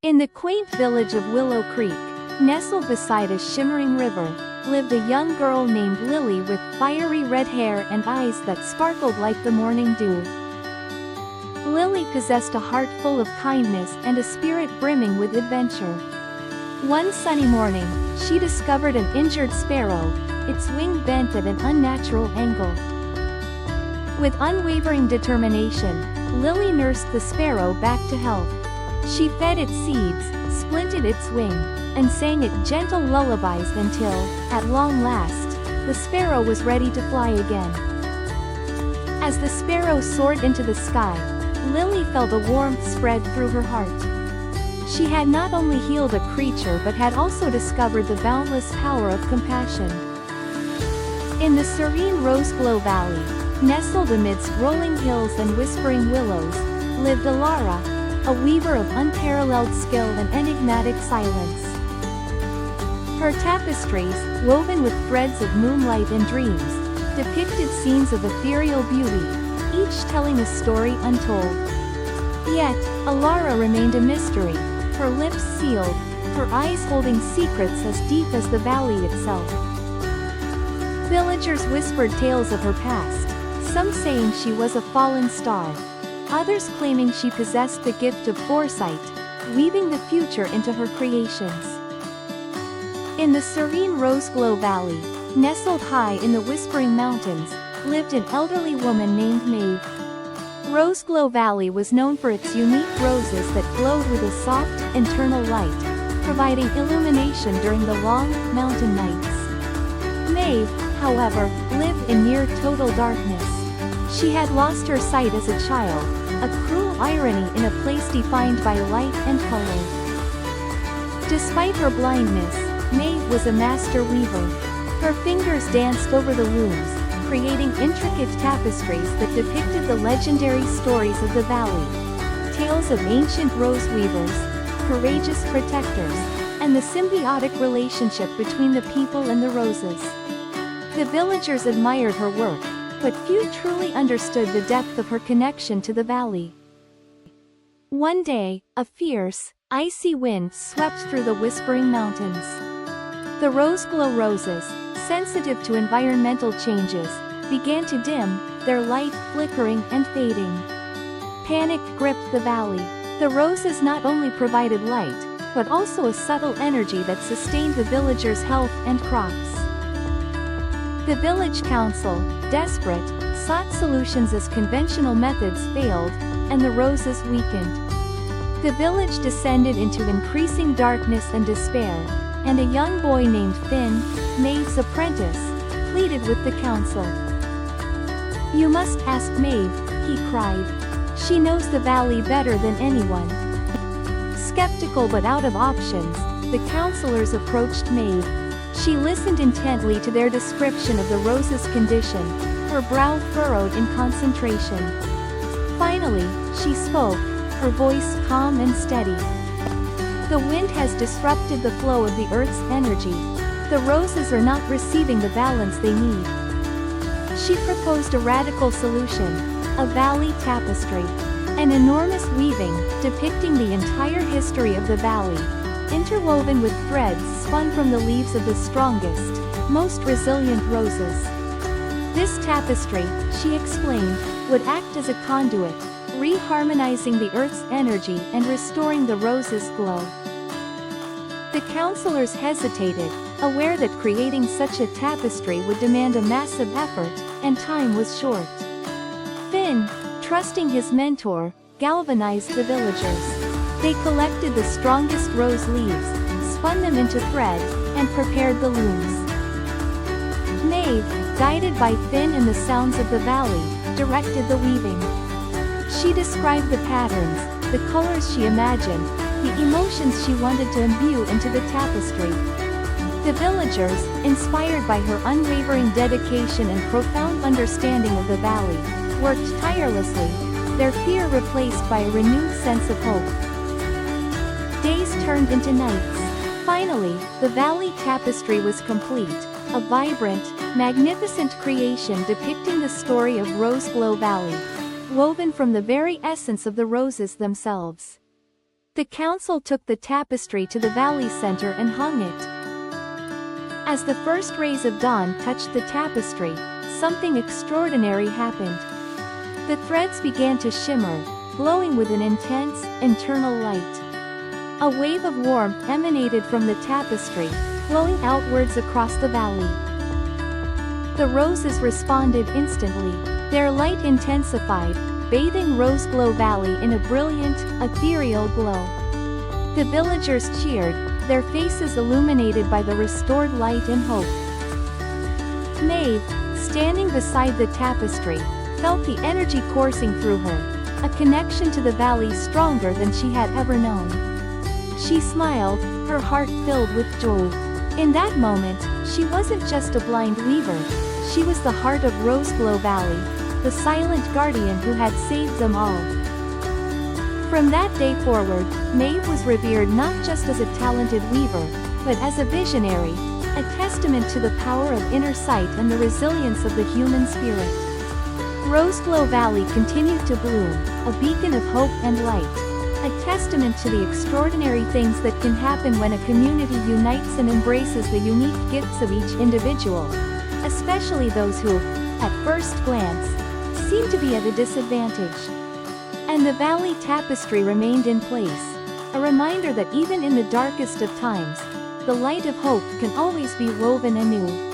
In the quaint village of Willow Creek, nestled beside a shimmering river, lived a young girl named Lily with fiery red hair and eyes that sparkled like the morning dew. Lily possessed a heart full of kindness and a spirit brimming with adventure. One sunny morning, she discovered an injured sparrow, its wing bent at an unnatural angle. With unwavering determination, Lily nursed the sparrow back to health. She fed it seeds, splinted its wing, and sang it gentle lullabies until, at long last, the sparrow was ready to fly again. As the sparrow soared into the sky, Lily felt a warmth spread through her heart. She had not only healed a creature but had also discovered the boundless power of compassion. In the serene Roseglow Valley, nestled amidst rolling hills and whispering willows, lived Ilara, a weaver of unparalleled skill and enigmatic silence. Her tapestries, woven with threads of moonlight and dreams, depicted scenes of ethereal beauty, each telling a story untold. Yet, Ilara remained a mystery, her lips sealed, her eyes holding secrets as deep as the valley itself. Villagers whispered tales of her past, some saying she was a fallen star, others claiming she possessed the gift of foresight, weaving the future into her creations. In the serene Roseglow Valley, nestled high in the whispering mountains, lived an elderly woman named Maeve. Roseglow Valley was known for its unique roses that glowed with a soft, internal light, providing illumination during the long, mountain nights. Maeve, however, lived in near total darkness. She had lost her sight as a child, a cruel irony in a place defined by light and color. Despite her blindness, Maeve was a master weaver. Her fingers danced over the looms, creating intricate tapestries that depicted the legendary stories of the valley. Tales of ancient rose weavers, courageous protectors, and the symbiotic relationship between the people and the roses. The villagers admired her work, but few truly understood the depth of her connection to the valley. One day, a fierce, icy wind swept through the whispering mountains. The Roseglow roses, sensitive to environmental changes, began to dim, their light flickering and fading. Panic gripped the valley. The roses not only provided light, but also a subtle energy that sustained the villagers' health and crops. The village council, desperate, sought solutions as conventional methods failed, and the roses weakened. The village descended into increasing darkness and despair, and a young boy named Finn, Maeve's apprentice, pleaded with the council. "You must ask Maeve," he cried. "She knows the valley better than anyone." Skeptical but out of options, the councilors approached Maeve. She listened intently to their description of the rose's condition, her brow furrowed in concentration. Finally, she spoke, her voice calm and steady. "The wind has disrupted the flow of the Earth's energy. The roses are not receiving the balance they need." She proposed a radical solution, a valley tapestry. An enormous weaving, depicting the entire history of the valley, interwoven with threads spun from the leaves of the strongest, most resilient roses. This tapestry, she explained, would act as a conduit, reharmonizing the Earth's energy and restoring the rose's glow. The councilors hesitated, aware that creating such a tapestry would demand a massive effort, and time was short. Finn, trusting his mentor, galvanized the villagers. They collected the strongest rose leaves, spun them into thread, and prepared the looms. Maeve, guided by Finn and the sounds of the valley, directed the weaving. She described the patterns, the colors she imagined, the emotions she wanted to imbue into the tapestry. The villagers, inspired by her unwavering dedication and profound understanding of the valley, worked tirelessly, their fear replaced by a renewed sense of hope. Days turned into nights. Finally, the valley tapestry was complete, a vibrant, magnificent creation depicting the story of Roseglow Valley, woven from the very essence of the roses themselves. The council took the tapestry to the valley center and hung it. As the first rays of dawn touched the tapestry, something extraordinary happened. The threads began to shimmer, glowing with an intense, internal light. A wave of warmth emanated from the tapestry, flowing outwards across the valley. The roses responded instantly, their light intensified, bathing Roseglow Valley in a brilliant, ethereal glow. The villagers cheered, their faces illuminated by the restored light and hope. Maeve, standing beside the tapestry, felt the energy coursing through her, a connection to the valley stronger than she had ever known. She smiled, her heart filled with joy. In that moment, she wasn't just a blind weaver, she was the heart of Roseglow Valley, the silent guardian who had saved them all. From that day forward, Maeve was revered not just as a talented weaver, but as a visionary, a testament to the power of inner sight and the resilience of the human spirit. Roseglow Valley continued to bloom, a beacon of hope and light, a testament to the extraordinary things that can happen when a community unites and embraces the unique gifts of each individual, especially those who, at first glance, seem to be at a disadvantage. And the valley tapestry remained in place, a reminder that even in the darkest of times, the light of hope can always be woven anew.